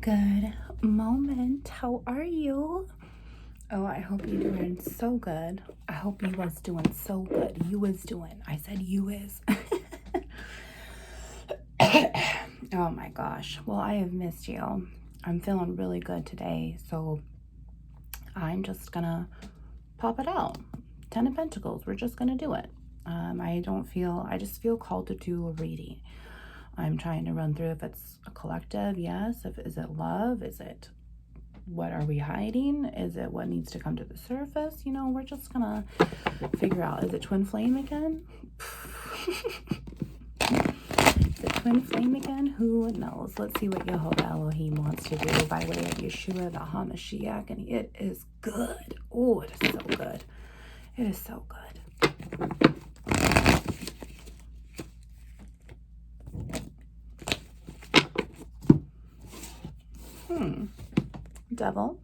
Good moment. How are you? Oh, I hope you're doing so good. I hope you was doing so good. You was doing. I said you is. Oh my gosh. Well, I have missed you. I'm feeling really good today, so I'm just gonna pop it out. 10 of Pentacles. We're just gonna do it. I just feel called to do a reading. I'm trying to run through if it's a collective, yes. Is it love? Is it what are we hiding? Is it what needs to come to the surface? You know, we're just gonna figure out. Is it twin flame again? Is it twin flame again? Who knows? Let's see what Yehovah Elohim wants to do by way of Yeshua, the HaMashiach, and it is good. Oh, it is so good. It is so good. Devil,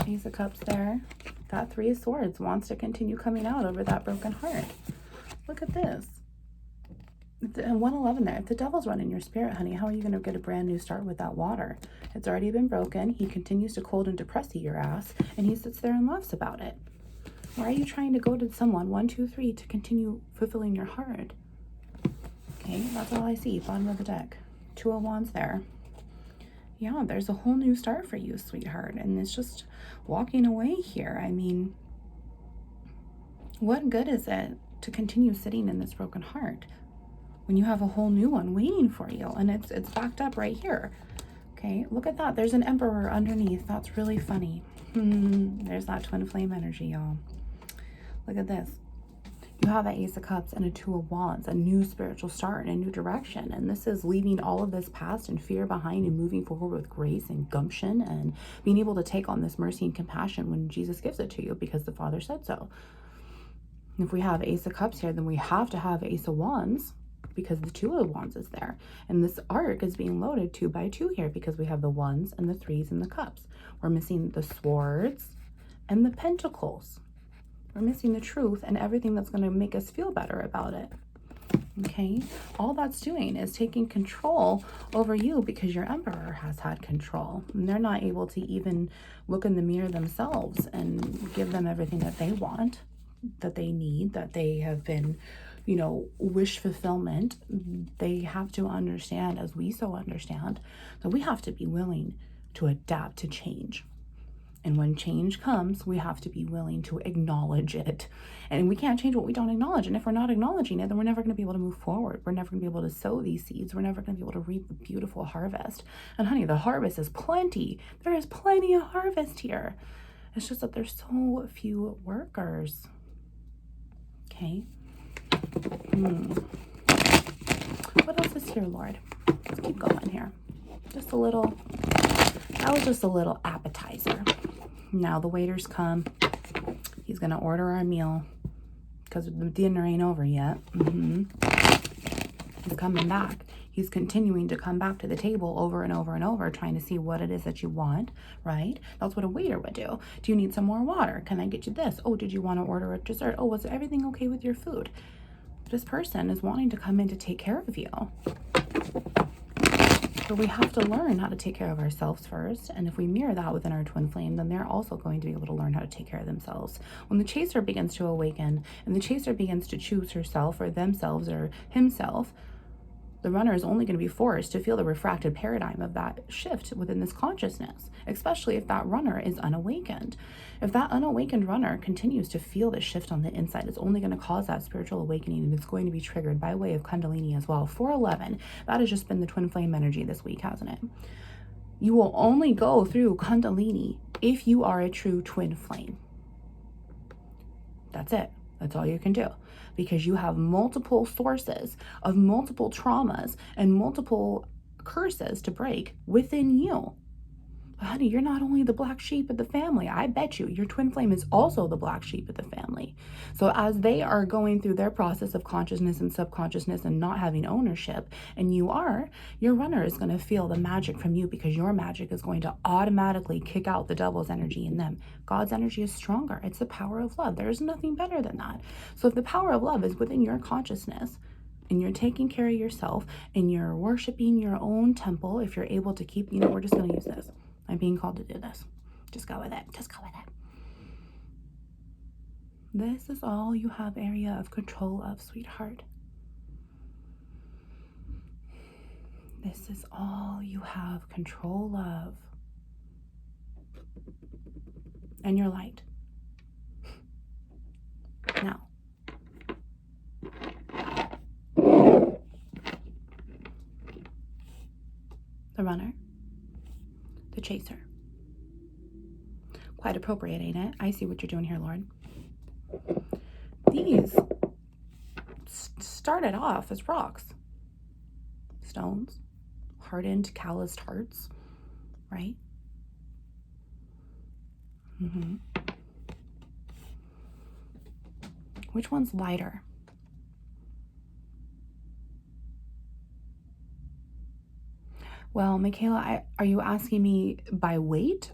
Ace of Cups there. That Three of Swords wants to continue coming out over that broken heart. Look at this. 111 there. If the devil's running your spirit, honey, how are you going to get a brand new start with that water? It's already been broken. He continues to cold and depress your ass, and he sits there and laughs about it. Why are you trying to go to someone, 1, 2, 3, to continue fulfilling your heart? Okay, that's all I see. Bottom of the deck. 2 of Wands there. Yeah, there's a whole new start for you, sweetheart. And it's just walking away here. I mean, what good is it to continue sitting in this broken heart when you have a whole new one waiting for you? And it's backed up right here. Okay, look at that. There's an Emperor underneath. That's really funny. There's that twin flame energy, y'all. Look at this. You have an Ace of Cups and a 2 of Wands, a new spiritual start and a new direction. And this is leaving all of this past and fear behind and moving forward with grace and gumption and being able to take on this mercy and compassion when Jesus gives it to you because the Father said so. If we have Ace of Cups here, then we have to have Ace of Wands because the 2 of Wands is there. And this arc is being loaded 2 by 2 here because we have the 1s and the 3s and the cups. We're missing the swords and the pentacles. We're missing the truth and everything that's going to make us feel better about it. Okay, all that's doing is taking control over you because your Emperor has had control. And they're not able to even look in the mirror themselves and give them everything that they want, that they need, that they have been, you know, wish fulfillment. They have to understand, as we so understand, that we have to be willing to adapt to change. And when change comes, we have to be willing to acknowledge it. And we can't change what we don't acknowledge. And if we're not acknowledging it, then we're never going to be able to move forward. We're never going to be able to sow these seeds. We're never going to be able to reap the beautiful harvest. And honey, the harvest is plenty. There is plenty of harvest here. It's just that there's so few workers. Okay. What else is here, Lord? Let's keep going here. Just a little, that was just a little appetizer. Now the waiter's come. He's going to order our meal because the dinner ain't over yet. He's coming back. He's continuing to come back to the table over and over and over, trying to see what it is that you want, right? That's what a waiter would do. Do you need some more water? Can I get you this? Oh, did you want to order a dessert? Oh, was everything okay with your food? This person is wanting to come in to take care of you. But we have to learn how to take care of ourselves first. And if we mirror that within our twin flame, then they're also going to be able to learn how to take care of themselves. When the chaser begins to awaken and the chaser begins to choose herself or themselves or himself, the runner is only going to be forced to feel the refracted paradigm of that shift within this consciousness, especially if that runner is unawakened. If that unawakened runner continues to feel the shift on the inside, it's only going to cause that spiritual awakening, and it's going to be triggered by way of Kundalini as well. 411, that has just been the twin flame energy this week, hasn't it? You will only go through Kundalini if you are a true twin flame. That's it. That's all you can do. Because you have multiple sources of multiple traumas and multiple curses to break within you. But honey, you're not only the black sheep of the family. I bet you your twin flame is also the black sheep of the family. So as they are going through their process of consciousness and subconsciousness and not having ownership, and you are, your runner is going to feel the magic from you because your magic is going to automatically kick out the devil's energy in them. God's energy is stronger. It's the power of love. There is nothing better than that. So if the power of love is within your consciousness, and you're taking care of yourself and you're worshiping your own temple, if you're able to keep, you know, we're just going to use this. I'm being called to do this. Just go with it. Just go with it. This is all you have area of control of, sweetheart. This is all you have control of. And your light. Now, the runner, the chaser. Quite appropriate, ain't it? I see what you're doing here, Lord. These started off as rocks, stones, hardened, calloused hearts, right? Which one's lighter? Well, Michaela, are you asking me by weight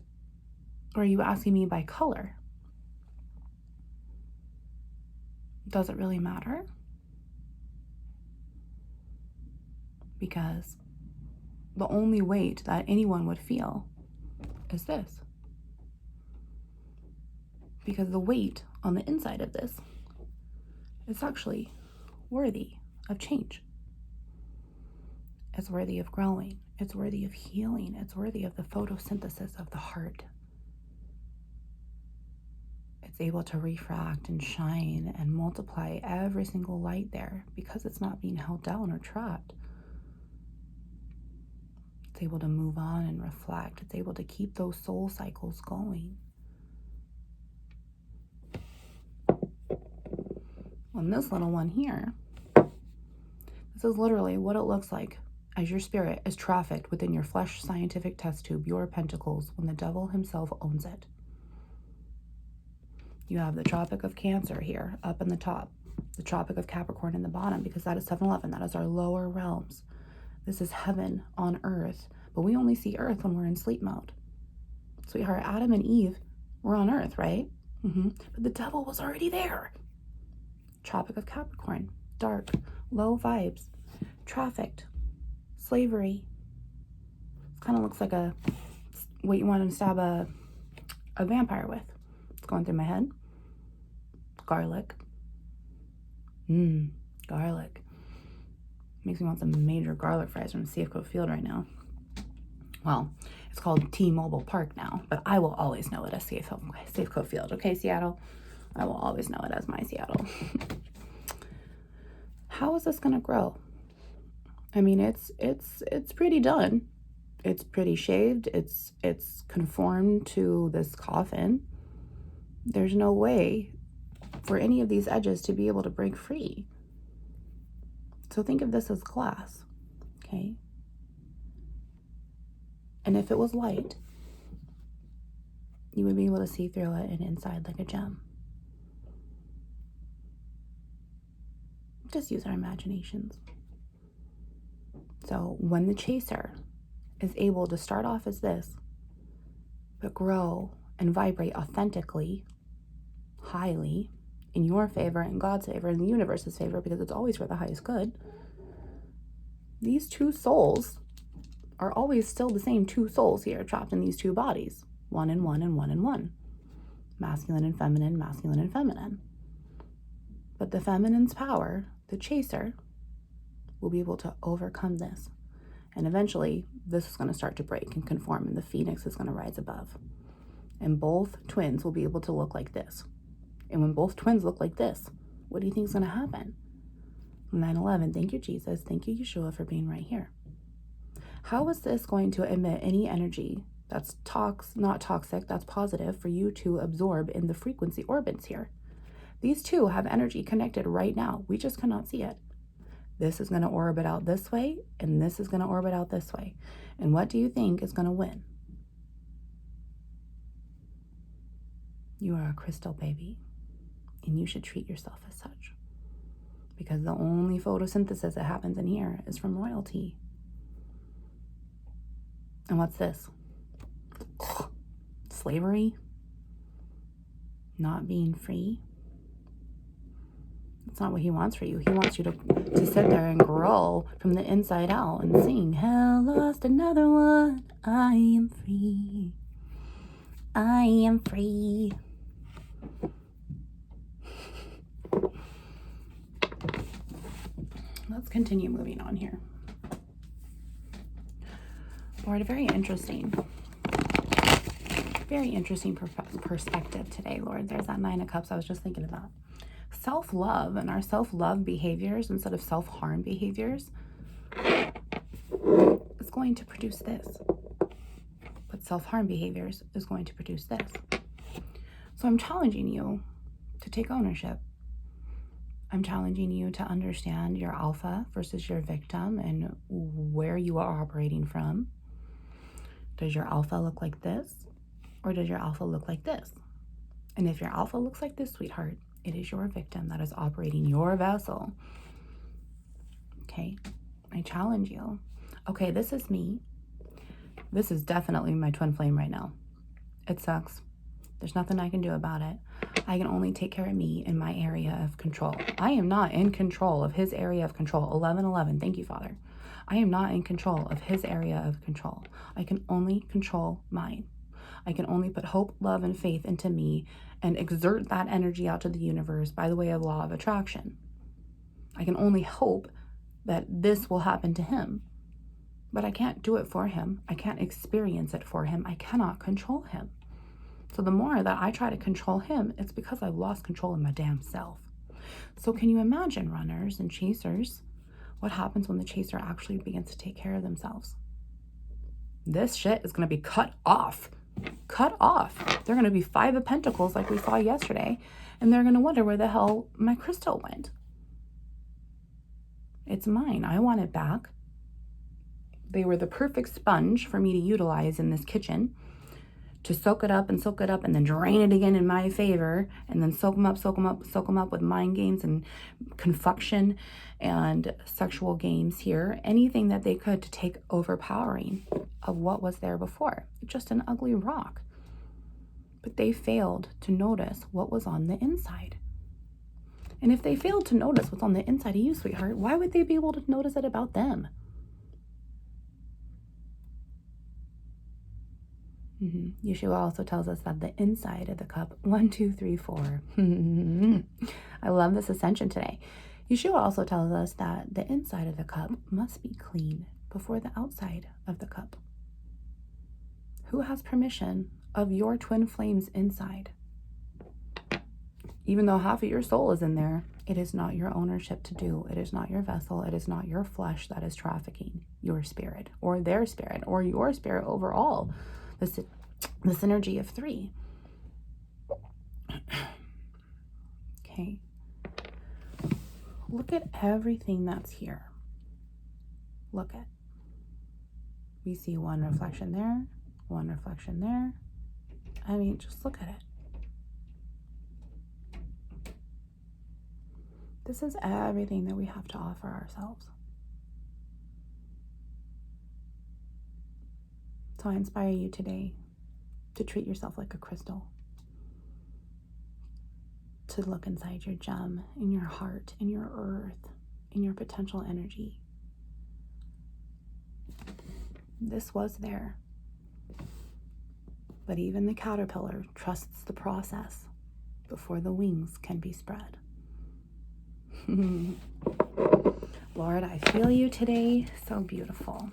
or are you asking me by color? Does it really matter? Because the only weight that anyone would feel is this. Because the weight on the inside of this is actually worthy of change. It's worthy of growing. It's worthy of healing. It's worthy of the photosynthesis of the heart. It's able to refract and shine and multiply every single light there because it's not being held down or trapped. It's able to move on and reflect. It's able to keep those soul cycles going. On this little one here, this is literally what it looks like as your spirit is trafficked within your flesh scientific test tube, your pentacles, when the devil himself owns it. You have the Tropic of Cancer here up in the top, the Tropic of Capricorn in the bottom, because that is 7-11. That is our lower realms. This is heaven on earth, but we only see earth when we're in sleep mode. Sweetheart, Adam and Eve were on earth, right? But the devil was already there. Tropic of Capricorn, dark, low vibes, trafficked, slavery. It kind of looks like what you want to stab a vampire with. It's going through my head. Garlic. Garlic. Makes me want some major garlic fries from Safeco Field right now. Well, it's called T-Mobile Park now, but I will always know it as Safeco Field. Okay, Seattle? I will always know it as my Seattle. How is this going to grow? I mean, it's pretty done. It's pretty shaved. It's conformed to this coffin. There's no way for any of these edges to be able to break free. So think of this as glass, okay? And if it was light, you would be able to see through it and inside like a gem. Just use our imaginations. So when the chaser is able to start off as this, but grow and vibrate authentically, highly, in your favor, in God's favor, in the universe's favor, because it's always for the highest good, these two souls are always still the same two souls here, trapped in these two bodies. One and one and one and one. Masculine and feminine, masculine and feminine. But the feminine's power, the chaser, will be able to overcome this. And eventually, this is going to start to break and conform, and the phoenix is going to rise above. And both twins will be able to look like this. And when both twins look like this, what do you think is going to happen? 9/11, thank you, Jesus. Thank you, Yeshua, for being right here. How is this going to emit any energy that's not toxic, that's positive for you to absorb in the frequency orbits here? These two have energy connected right now. We just cannot see it. This is going to orbit out this way, and this is going to orbit out this way. And what do you think is going to win? You are a crystal baby, and you should treat yourself as such. Because the only photosynthesis that happens in here is from royalty. And what's this? Slavery? Not being free? It's not what he wants for you. He wants you to sit there and grow from the inside out and sing, hell lost another one. I am free. I am free. Let's continue moving on here. Lord, very interesting perspective today, Lord. There's that Nine of Cups I was just thinking about. Self-love and our self-love behaviors instead of self-harm behaviors is going to produce this. But self-harm behaviors is going to produce this. So I'm challenging you to take ownership. I'm challenging you to understand your alpha versus your victim and where you are operating from. Does your alpha look like this? Or does your alpha look like this? And if your alpha looks like this, sweetheart, it is your victim that is operating your vessel. Okay, I challenge you. Okay, this is me. This is definitely my twin flame right now. It sucks. There's nothing I can do about it. I can only take care of me in my area of control. I am not in control of his area of control. 1111, thank you, Father. I am not in control of his area of control. I can only control mine. I can only put hope, love, and faith into me and exert that energy out to the universe by the way of law of attraction. I can only hope that this will happen to him, but I can't do it for him. I can't experience it for him. I cannot control him. So the more that I try to control him, it's because I've lost control of my damn self. So can you imagine, runners and chasers, what happens when the chaser actually begins to take care of themselves? This shit is going to be cut off. Cut off. They're going to be Five of Pentacles like we saw yesterday, and they're going to wonder where the hell my crystal went. It's mine. I want it back. They were the perfect sponge for me to utilize in this kitchen, to soak it up and then drain it again in my favor, and then soak them up with mind games and confuction and sexual games here. Anything that they could to take overpowering of what was there before. Just an ugly rock. But they failed to notice what was on the inside. And if they failed to notice what's on the inside of you, sweetheart, why would they be able to notice it about them? Yeshua also tells us that the inside of the cup, 1, 2, 3, 4. I love this ascension today. Yeshua also tells us that the inside of the cup must be clean before the outside of the cup. Who has permission of your twin flames inside? Even though half of your soul is in there, it is not your ownership to do. It is not your vessel. It is not your flesh that is trafficking your spirit or their spirit or your spirit overall. The synergy of 3. Okay. Look at everything that's here. Look at. We see one reflection there, one reflection there. I mean, just look at it. This is everything that we have to offer ourselves. So I inspire you today to treat yourself like a crystal. To look inside your gem, in your heart, in your earth, in your potential energy. This was there. But even the caterpillar trusts the process before the wings can be spread. Lord, I feel you today. So beautiful.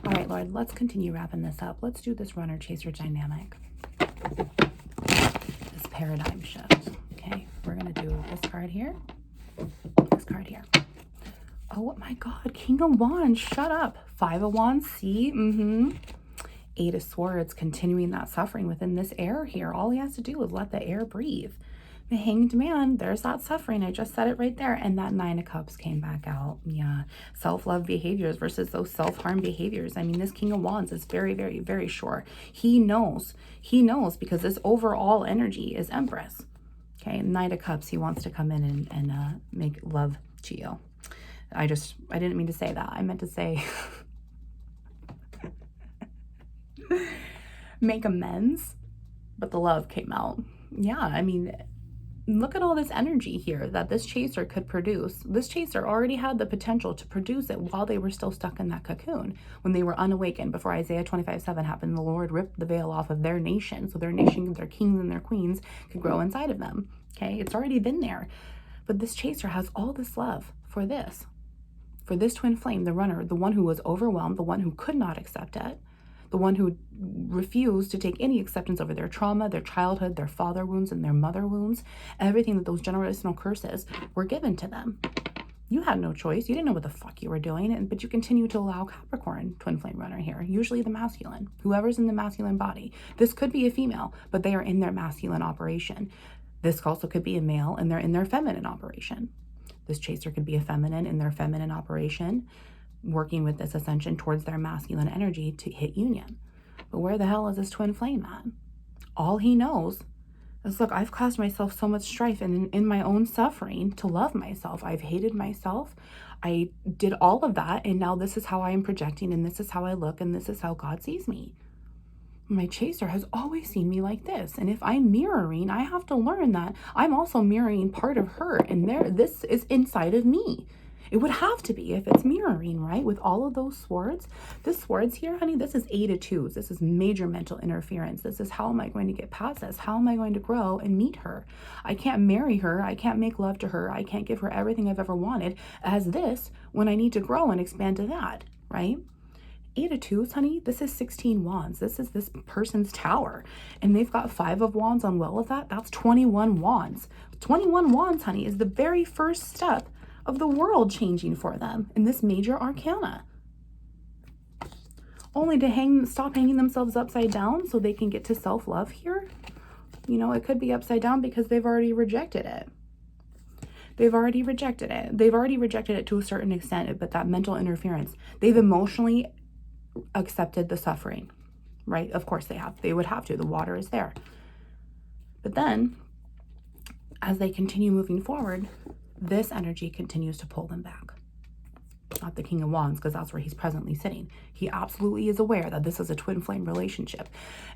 All right, Lord, let's continue wrapping this up. Let's do this runner-chaser dynamic. This paradigm shift. Okay, we're going to do this card here. This card here. Oh my God, King of Wands, shut up. 5 of Wands, see? 8 of Swords, continuing that suffering within this air here. All he has to do is let the air breathe. The Hanged Man, there's that suffering. I just said it right there. And that 9 of Cups came back out. Yeah. Self-love behaviors versus those self-harm behaviors. I mean, this King of Wands is very, very, very sure. He knows. He knows because this overall energy is Empress. Okay. 9 of Cups, he wants to come in and make love to you. I didn't mean to say that. I meant to say make amends, but the love came out. Yeah, I mean, look at all this energy here that this chaser could produce. This chaser already had the potential to produce it while they were still stuck in that cocoon, when they were unawakened. Before Isaiah 25:7 happened, the Lord ripped the veil off of their nation, so their nation, their kings and their queens could grow inside of them. Okay, it's already been there. But this chaser has all this love for this twin flame, the runner, the one who was overwhelmed, the one who could not accept it, the one who refused to take any acceptance over their trauma, their childhood, their father wounds, and their mother wounds, everything that those generational curses were given to them. You had no choice. You didn't know what the fuck you were doing, but you continue to allow Capricorn, twin flame runner here, usually the masculine, whoever's in the masculine body. This could be a female, but they are in their masculine operation. This also could be a male, and they're in their feminine operation. This chaser could be a feminine in their feminine operation, working with this ascension towards their masculine energy to hit union. But where the hell is this twin flame at? All he knows is, look, I've caused myself so much strife in my own suffering to love myself. I've hated myself. I did all of that, and now this is how I am projecting, and this is how I look, and this is how God sees me. My chaser has always seen me like this, and if I'm mirroring, I have to learn that I'm also mirroring part of her, and this is inside of me. It would have to be if it's mirroring, right? With all of those swords. This swords here, honey, this is 8 of 2s. This is major mental interference. This is, how am I going to get past this? How am I going to grow and meet her? I can't marry her. I can't make love to her. I can't give her everything I've ever wanted as this when I need to grow and expand to that, right? 8 of 2s, honey, this is 16 wands. This is this person's tower. And they've got 5 of wands on well with that. That's 21 wands. 21 wands, honey, is the very first step of the world changing for them in this major arcana. Only to stop hanging themselves upside down so they can get to self-love here. You know, it could be upside down because they've already rejected it. They've already rejected it. They've already rejected it to a certain extent, but that mental interference, they've emotionally accepted the suffering, right? Of course they have. They would have to. The water is there. But then, as they continue moving forward, this energy continues to pull them back. Not the King of Wands, because that's where he's presently sitting. He absolutely is aware that this is a twin flame relationship.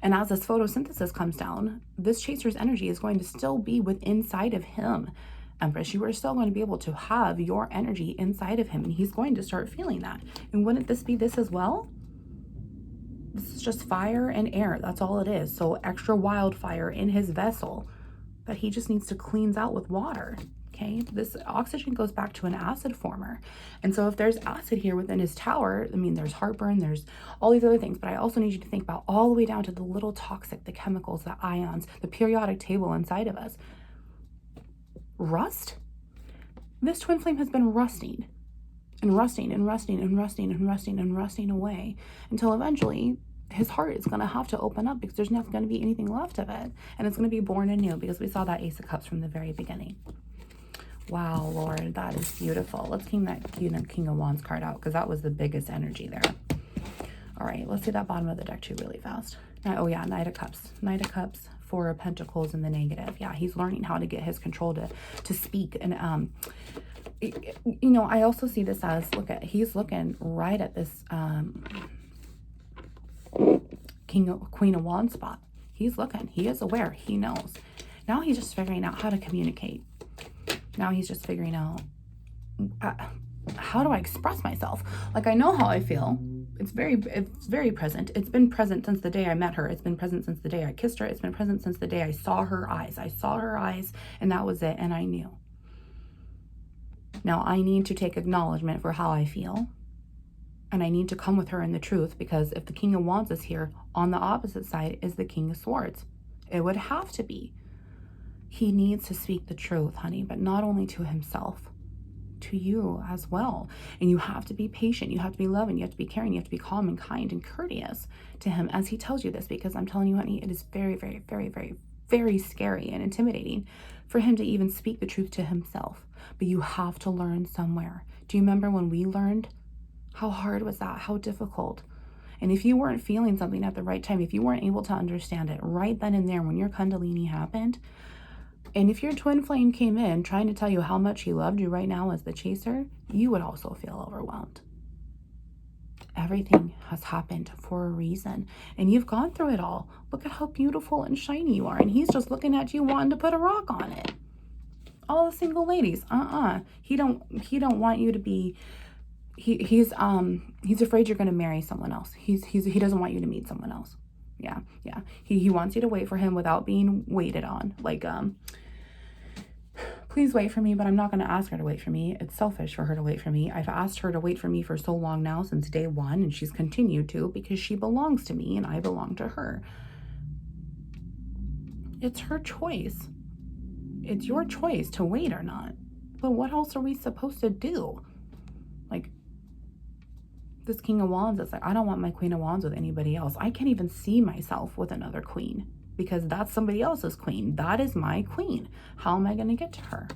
And as this photosynthesis comes down, this chaser's energy is going to still be inside of him. Empress, you are still going to be able to have your energy inside of him, and he's going to start feeling that. And wouldn't this be this as well? This is just fire and air. That's all it is. So extra wildfire in his vessel that he just needs to cleanse out with water. Okay, this oxygen goes back to an acid former. And so if there's acid here within his tower, I mean, there's heartburn, there's all these other things, but I also need you to think about all the way down to the little toxic, the chemicals, the ions, the periodic table inside of us. Rust? This twin flame has been rusting and rusting and rusting and rusting and rusting and rusting away until eventually his heart is going to have to open up because there's not going to be anything left of it. And it's going to be born anew because we saw that Ace of Cups from the very beginning. Wow, Lord, that is beautiful. Let's king that King of Wands card out because that was the biggest energy there. All right, let's see that bottom of the deck too really fast. Oh yeah, Knight of Cups. Knight of Cups, 4 of Pentacles in the negative. Yeah, he's learning how to get his control to speak. And you know, I also see this as, he's looking right at this Queen of Wands spot. He's looking. He is aware. He knows. Now he's just figuring out how to communicate. Now he's just figuring out how do I express myself? Like, I know how I feel. It's very present. It's been present since the day I met her. It's been present since the day I kissed her. It's been present since the day I saw her eyes. I saw her eyes and that was it. And I knew. Now I need to take acknowledgement for how I feel. And I need to come with her in the truth, because if the King of Wands is here, on the opposite side is the King of Swords. It would have to be. He needs to speak the truth, honey, but not only to himself, to you as well. And you have to be patient. You have to be loving. You have to be caring. You have to be calm and kind and courteous to him as he tells you this, because I'm telling you, honey, it is very, very, very, very, very scary and intimidating for him to even speak the truth to himself. But you have to learn somewhere. Do you remember when we learned? How hard was that? How difficult? And if you weren't feeling something at the right time, if you weren't able to understand it right then and there when your Kundalini happened, and if your twin flame came in trying to tell you how much he loved you right now as the chaser, you would also feel overwhelmed. Everything has happened for a reason. And you've gone through it all. Look at how beautiful and shiny you are. And he's just looking at you wanting to put a rock on it. All the single ladies, he don't want you to be, he's afraid you're going to marry someone else. He doesn't want you to meet someone else. Yeah. He wants you to wait for him without being waited on. Like, please wait for me, but I'm not going to ask her to wait for me. It's selfish for her to wait for me. I've asked her to wait for me for so long now, since day one, and she's continued to, because she belongs to me and I belong to her. It's her choice. It's your choice to wait or not. But what else are we supposed to do? Like, this King of Wands is like, I don't want my Queen of Wands with anybody else. I can't even see myself with another queen, because that's somebody else's queen. That is my queen. How am I going to get to her?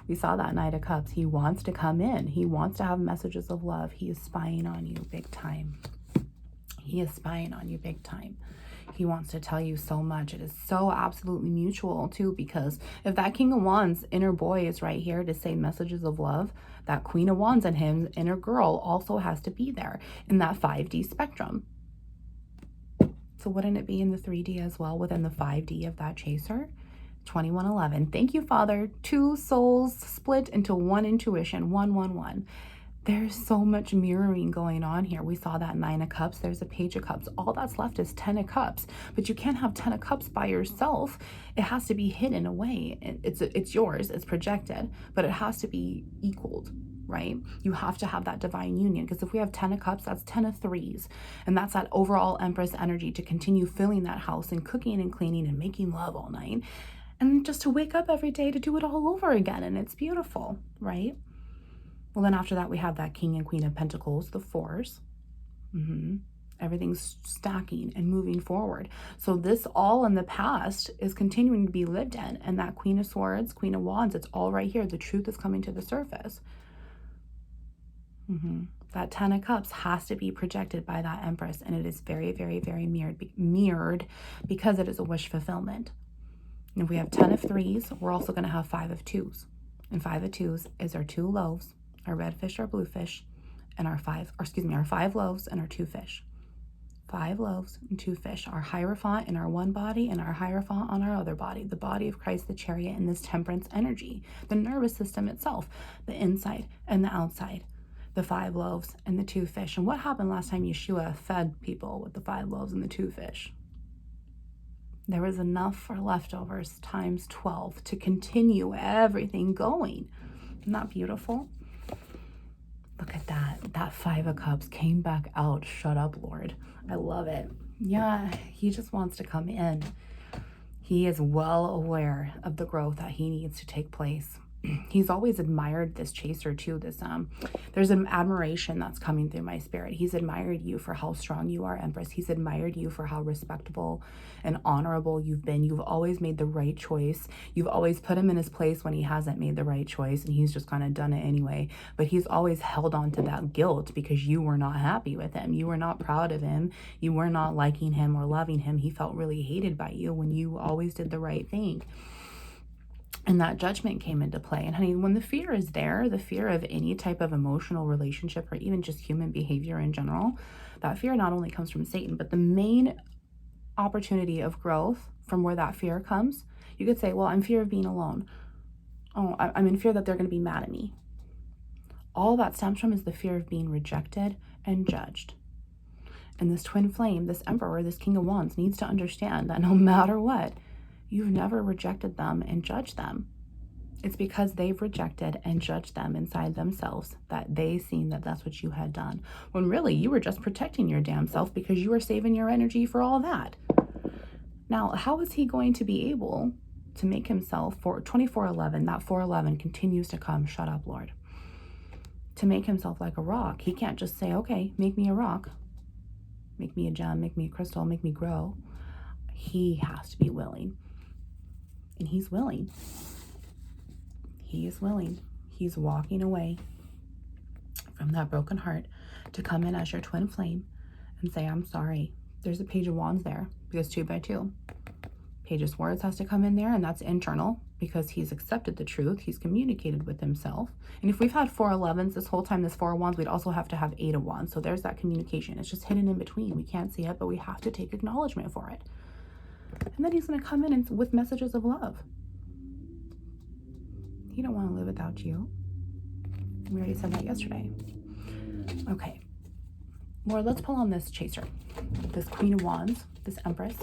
We saw that Knight of Cups. He wants to come in. He wants to have messages of love. He is spying on you big time. He is spying on you big time. He wants to tell you so much. It is so absolutely mutual too, because if that King of Wands inner boy is right here to say messages of love, that Queen of Wands in him, inner girl, also has to be there in that 5D spectrum. So wouldn't it be in the 3D as well, within the 5D of that chaser? 2111. Thank you, Father. 2 souls split into 1 intuition. 111. There's so much mirroring going on here. We saw that 9 of Cups. There's a Page of Cups. All that's left is 10 of Cups. But you can't have 10 of Cups by yourself. It has to be hidden away. It's yours. It's projected. But it has to be equaled, right? You have to have that divine union. Because if we have 10 of Cups, that's 10 of Threes. And that's that overall Empress energy to continue filling that house and cooking and cleaning and making love all night. And just to wake up every day to do it all over again. And it's beautiful, right? Well, then after that, we have that King and Queen of Pentacles, the 4s. Everything's stacking and moving forward. So this all in the past is continuing to be lived in. And that Queen of Swords, Queen of Wands, it's all right here. The truth is coming to the surface. That 10 of Cups has to be projected by that Empress. And it is very, very, very mirrored because it is a wish fulfillment. And if we have 10 of Threes, we're also going to have 5 of Twos. And 5 of Twos is our 2 loaves, our red fish, our blue fish, and our 5 loaves and our 2 fish. 5 loaves and 2 fish, our Hierophant in our one body and our Hierophant on our other body, the body of Christ, the chariot, and this temperance energy, the nervous system itself, the inside and the outside, the 5 loaves and the 2 fish. And what happened last time Yeshua fed people with the 5 loaves and the 2 fish? There was enough for leftovers times 12 to continue everything going. Isn't that beautiful? Look at that. That 5 of Cups came back out. Shut up, Lord. I love it. Yeah, he just wants to come in. He is well aware of the growth that he needs to take place. He's always admired this chaser too. There's an admiration that's coming through my spirit. He's admired you for how strong you are, Empress. He's admired you for how respectable and honorable you've been. You've always made the right choice. You've always put him in his place when he hasn't made the right choice, and he's just kind of done it anyway. But he's always held on to that guilt because you were not happy with him. You were not proud of him. You were not liking him or loving him. He felt really hated by you when you always did the right thing. And that judgment came into play. And honey, when the fear is there, the fear of any type of emotional relationship or even just human behavior in general, that fear not only comes from Satan, but the main opportunity of growth from where that fear comes, you could say, well, I'm in fear of being alone. Oh, I'm in fear that they're going to be mad at me. All that stems from is the fear of being rejected and judged. And this twin flame, this emperor, this King of Wands needs to understand that no matter what, you've never rejected them and judged them. It's because they've rejected and judged them inside themselves that they seen that that's what you had done. When really you were just protecting your damn self because you were saving your energy for all that. Now, how is he going to be able to make himself, for 2411, that 411 continues to come, shut up, Lord, to make himself like a rock? He can't just say, okay, make me a rock, make me a gem, make me a crystal, make me grow. He has to be willing. And he's willing. He is willing. He's walking away from that broken heart to come in as your twin flame and say, I'm sorry. There's a Page of Wands there because 2 by 2. Page of Swords has to come in there, and that's internal because he's accepted the truth. He's communicated with himself. And if we've had 4 11s this whole time, this 4 of Wands, we'd also have to have 8 of Wands. So there's that communication. It's just hidden in between. We can't see it, but we have to take acknowledgement for it. And then he's going to come in and with messages of love. He don't want to live without you. We already said that yesterday. Okay. Lord, let's pull on this chaser. This Queen of Wands, this Empress.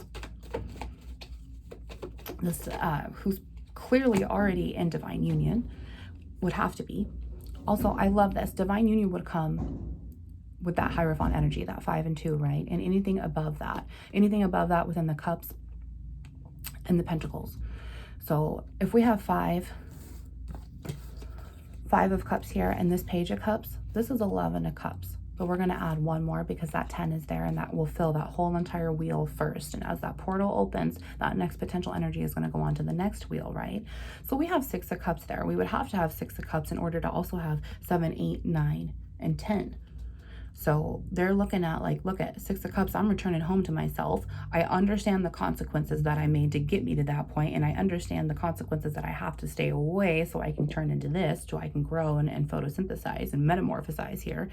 This, who's clearly already in divine union, would have to be. Also, I love this. Divine union would come with that Hierophant energy, that 5 and 2, right? And anything above that within the cups and the pentacles. So if we have five of cups here and this page of cups, this is 11 of cups. But we're going to add one more because that 10 is there, and that will fill that whole entire wheel first. And as that portal opens, that next potential energy is going to go on to the next wheel, right? So we have 6 of cups there. We would have to have 6 of cups in order to also have 7, 8, 9, and 10. So they're looking at, like, look at 6 of cups. I'm returning home to myself. I understand the consequences that I made to get me to that point, and I understand the consequences that I have to stay away so I can turn into this, so I can grow and photosynthesize and metamorphosize here.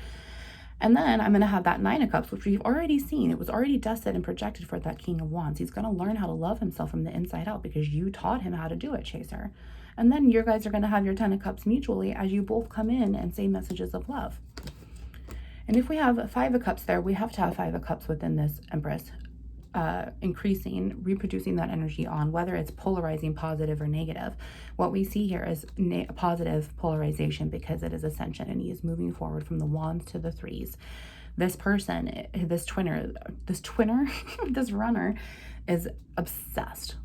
And then I'm going to have that 9 of cups, which we've already seen. It was already destined and projected for that King of Wands. He's going to learn how to love himself from the inside out because you taught him how to do it, Chaser. And then you guys are going to have your 10 of cups mutually as you both come in and say messages of love. And if we have 5 of cups there, we have to have 5 of cups within this Empress, increasing, reproducing that energy on, whether it's polarizing positive or negative. What we see here is positive polarization because it is ascension and he is moving forward from the wands to the 3s. This person, this runner is obsessed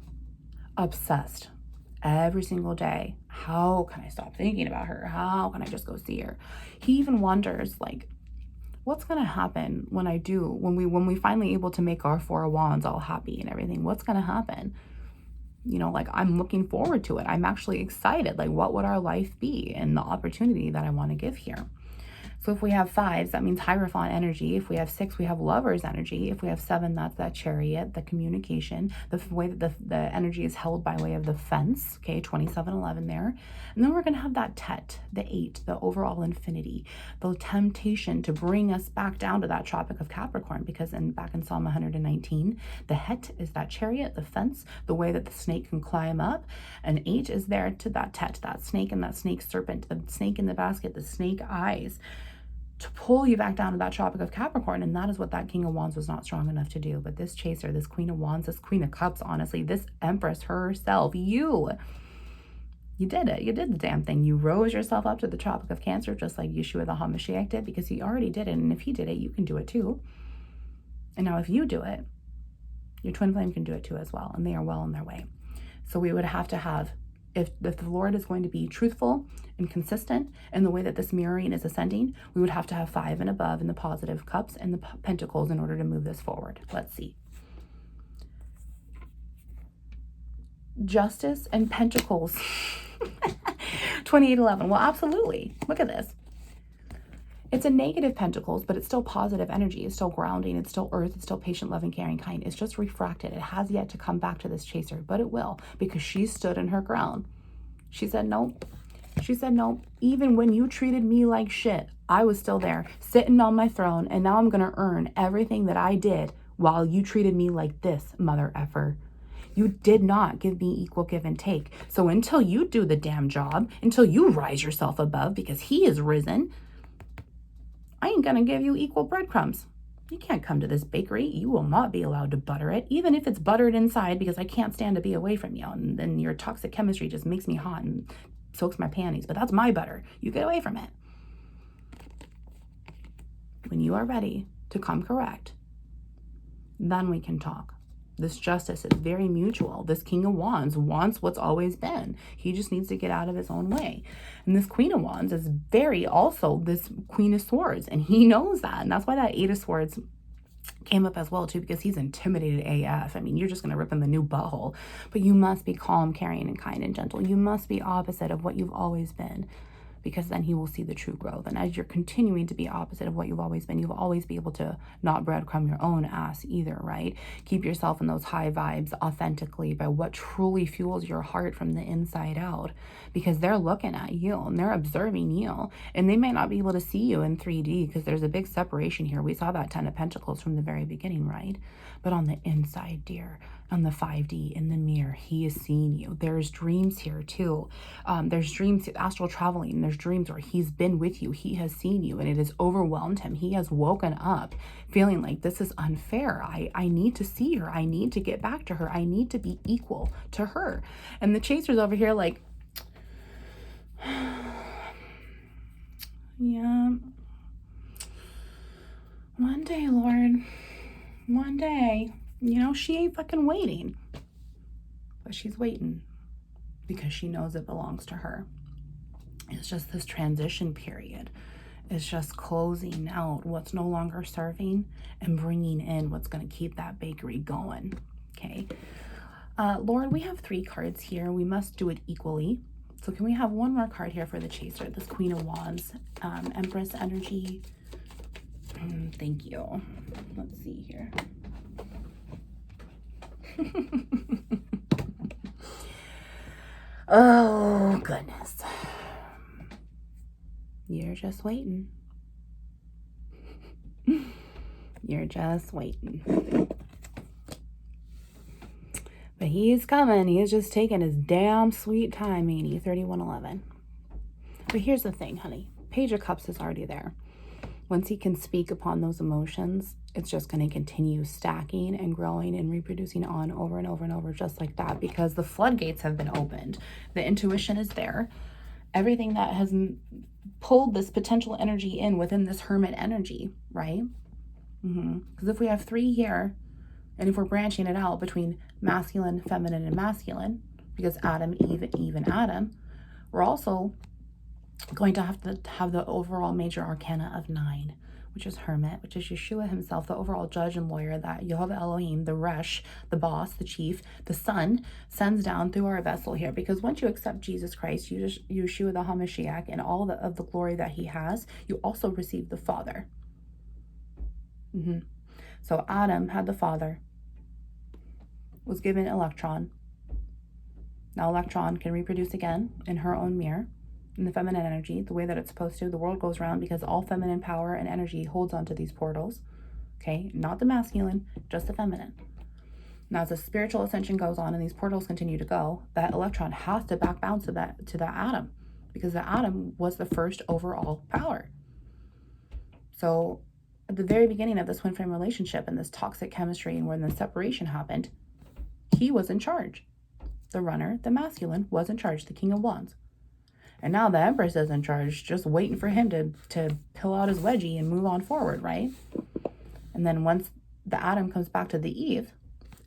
every single day. How can I stop thinking about her? How can I just go see her? He even wonders, like, what's going to happen when we finally able to make our 4 of Wands all happy and everything? What's going to happen? You know, like, I'm looking forward to it. I'm actually excited. Like, what would our life be and the opportunity that I want to give here? So if we have 5s, that means Hierophant energy. If we have 6, we have Lover's energy. If we have 7, that's that Chariot, the communication, the way that the energy is held by way of the fence, okay, 2711 there. And then we're going to have that Tet, the 8, the overall infinity, the temptation to bring us back down to that Tropic of Capricorn, because back in Psalm 119, the Het is that Chariot, the fence, the way that the snake can climb up, and 8 is there to that Tet, that snake and that snake serpent, the snake in the basket, the snake eyes, to pull you back down to that Tropic of Capricorn. And that is what that King of Wands was not strong enough to do. But this Chaser, this Queen of Wands, this Queen of Cups, honestly, this Empress herself, you did it. You did the damn thing. You rose yourself up to the Tropic of Cancer, just like Yeshua the HaMashiach did, because he already did it. And if he did it, you can do it too. And now if you do it, your twin flame can do it too as well. And they are well on their way. So we would have to have, if the Lord is going to be truthful and consistent in the way that this mirroring is ascending, we would have to have 5 and above in the positive cups and the pentacles in order to move this forward. Let's see. Justice and Pentacles. 2811. Well, absolutely. Look at this. It's a negative pentacles, but it's still positive energy. It's still grounding. It's still earth. It's still patient, loving, caring, kind. It's just refracted. It has yet to come back to this Chaser, but it will, because she stood in her ground. She said, nope. She said, nope. Even when you treated me like shit, I was still there sitting on my throne. And now I'm going to earn everything that I did while you treated me like this, mother effer. You did not give me equal give and take. So until you do the damn job, until you rise yourself above, because he is risen, I ain't gonna give you equal breadcrumbs. You can't come to this bakery. You will not be allowed to butter it, even if it's buttered inside, because I can't stand to be away from you. And then your toxic chemistry just makes me hot and soaks my panties. But that's my butter. You get away from it. When you are ready to come correct, then we can talk. This justice is very mutual. This King of Wands wants what's always been. He just needs to get out of his own way. And this Queen of Wands is very also this Queen of Swords. And he knows that. And that's why that 8 of Swords came up as well too, because he's intimidated AF. I mean, you're just going to rip him a new butthole. But you must be calm, caring, and kind and gentle. You must be opposite of what you've always been, because then he will see the true growth. And as you're continuing to be opposite of what you've always been, you'll always be able to not breadcrumb your own ass either, right? Keep yourself in those high vibes authentically by what truly fuels your heart from the inside out, because they're looking at you and they're observing you, and they might not be able to see you in 3D because there's a big separation here. We saw that 10 of Pentacles from the very beginning, right? But on the inside, dear, on the 5D in the mirror. He is seeing you. There's dreams here too. There's dreams, astral traveling. There's dreams where he's been with you. He has seen you and it has overwhelmed him. He has woken up feeling like this is unfair. I need to see her. I need to get back to her. I need to be equal to her. And the chaser's over here like, yeah, one day, Lord, one day. You know, she ain't fucking waiting, but she's waiting because she knows it belongs to her. It's just this transition period. It's just closing out what's no longer serving and bringing in what's going to keep that bakery going. Okay. Lord, we have 3 cards here. We must do it equally. So can we have one more card here for the chaser? This Queen of Wands, Empress energy. Thank you. Let's see here. Oh, goodness. You're just waiting. You're just waiting. But he's coming. He is just taking his damn sweet time, ain't he? 3111. But here's the thing, honey. Page of Cups is already there. Once he can speak upon those emotions, it's just going to continue stacking and growing and reproducing on over and over and over, just like that, because the floodgates have been opened. The intuition is there. Everything that has pulled this potential energy in within this hermit energy, right? Because if we have 3 here, and if we're branching it out between masculine, feminine, and masculine, because Adam, Eve, and Adam, we're also going to have the overall major arcana of 9, which is Hermit, which is Yeshua himself, the overall judge and lawyer that Yehovah Elohim, the Resh, the boss, the chief, the son, sends down through our vessel here. Because once you accept Jesus Christ, Yeshua the HaMashiach, and all of the glory that he has, you also receive the Father. So Adam had the Father, was given Electron. Now Electron can reproduce again in her own mirror, in the feminine energy, the way that it's supposed to. The world goes round because all feminine power and energy holds onto these portals. Okay, not the masculine, just the feminine. Now, as the spiritual ascension goes on and these portals continue to go, that electron has to back bounce to that atom, because the atom was the first overall power. So at the very beginning of this twin flame relationship and this toxic chemistry, and when the separation happened, he was in charge. The runner, the masculine, was in charge, the King of Wands. And now the Empress is in charge, just waiting for him to pull out his wedgie and move on forward, right? And then once the Adam comes back to the Eve,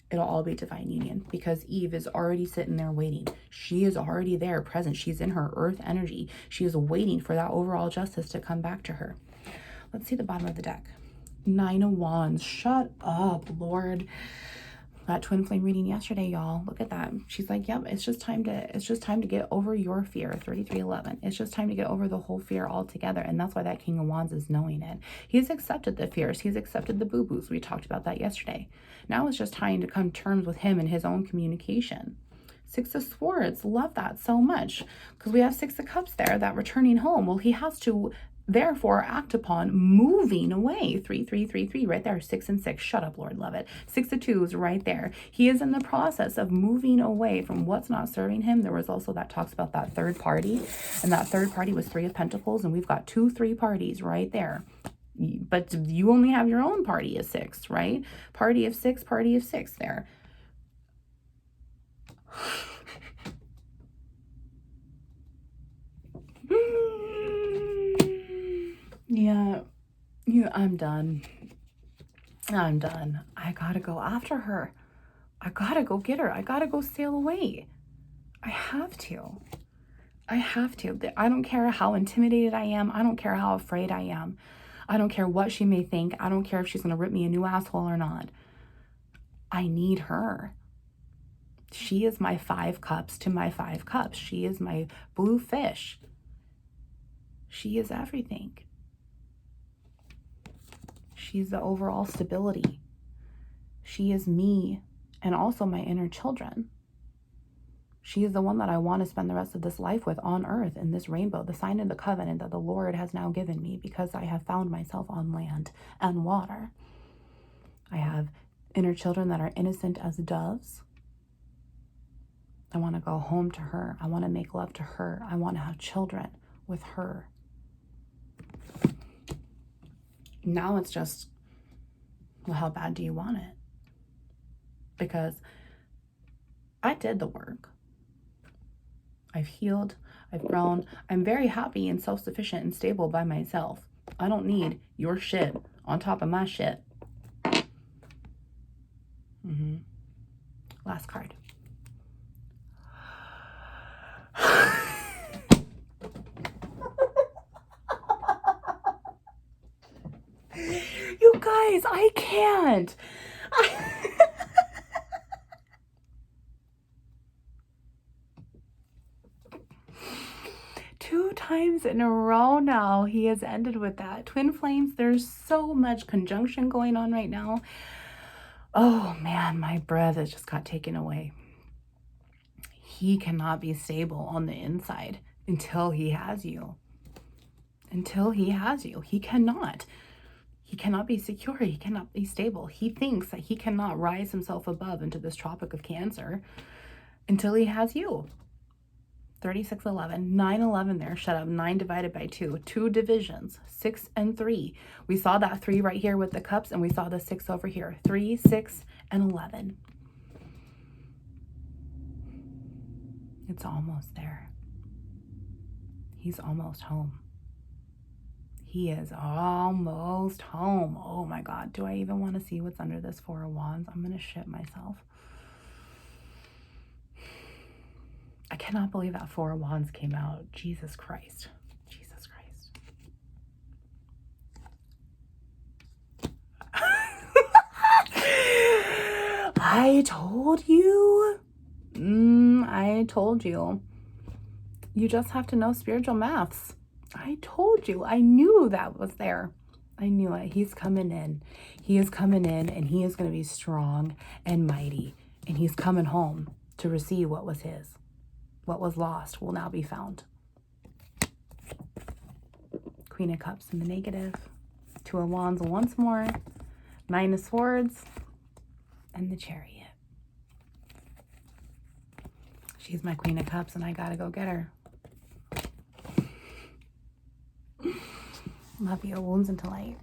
it'll all be divine union, because Eve is already sitting there waiting. She is already there, present. She's in her earth energy. She is waiting for that overall justice to come back to her. Let's see the bottom of the deck. 9 of Wands. Shut up, Lord. That twin flame reading yesterday, y'all. Look at that. She's like, yep, it's just time to get over your fear. 3311. It's just time to get over the whole fear altogether. And that's why that King of Wands is knowing it. He's accepted the fears. He's accepted the boo-boos. We talked about that yesterday. Now it's just time to come to terms with him and his own communication. 6 of Swords. Love that so much. Because we have 6 of Cups there, that returning home. Well, he has to therefore act upon moving away. 3, 3, 3, 3 right there. 6 and 6. Shut up, Lord. Love it. 6 of Twos right there. He is in the process of moving away from what's not serving him. There was also that talks about that third party, and that third party was 3 of Pentacles, and we've got 2 3 parties right there. But you only have your own party of 6, right? Party of 6 there. Yeah, I'm done. I gotta go after her. I gotta go get her. I gotta go sail away. I have to. I don't care how intimidated I am. I don't care how afraid I am. I don't care what she may think. I don't care if she's gonna rip me a new asshole or not. I need her. She is my 5 cups to my 5 cups. She is my blue fish. She is everything. She's the overall stability. She is me and also my inner children. She is the one that I want to spend the rest of this life with on earth, in this rainbow, the sign of the covenant that the Lord has now given me, because I have found myself on land and water. I have Inner children that are innocent as doves. I want to go home to her. I want to make love to her. I want to have children with her. Now it's just, well, how bad do you want it? Because I did the work. I've healed. I've grown. I'm very happy and self-sufficient and stable by myself. I don't need your shit on top of my shit. Last card. You guys, I can't. Two times in a row now he has ended with that. Twin flames, there's so much conjunction going on right now. Oh man, my breath has just got taken away. He cannot be stable on the inside until he has you. Until he has you. He cannot. He cannot be secure. He cannot be stable. He thinks that he cannot rise himself above into this Tropic of Cancer until he has you. 3611, 911 there. Shut up. 9 divided by 2. 2 divisions. 6 and 3. We saw that 3 right here with the cups, and we saw the 6 over here. 3, 6, and 11. It's almost there. He's almost home. He is almost home. Oh my God. Do I even want to see what's under this 4 of Wands? I'm going to shit myself. I cannot believe that 4 of Wands came out. Jesus Christ. Jesus Christ. I told you. I told you. You just have to know spiritual maths. I told you. I knew that was there. I knew it. He's coming in. He is coming in, and he is going to be strong and mighty. And he's coming home to receive what was his. What was lost will now be found. Queen of Cups in the negative. 2 of Wands once more. 9 of Swords. And the Chariot. She's my Queen of Cups, and I gotta go get her. Love you. Wounds into light.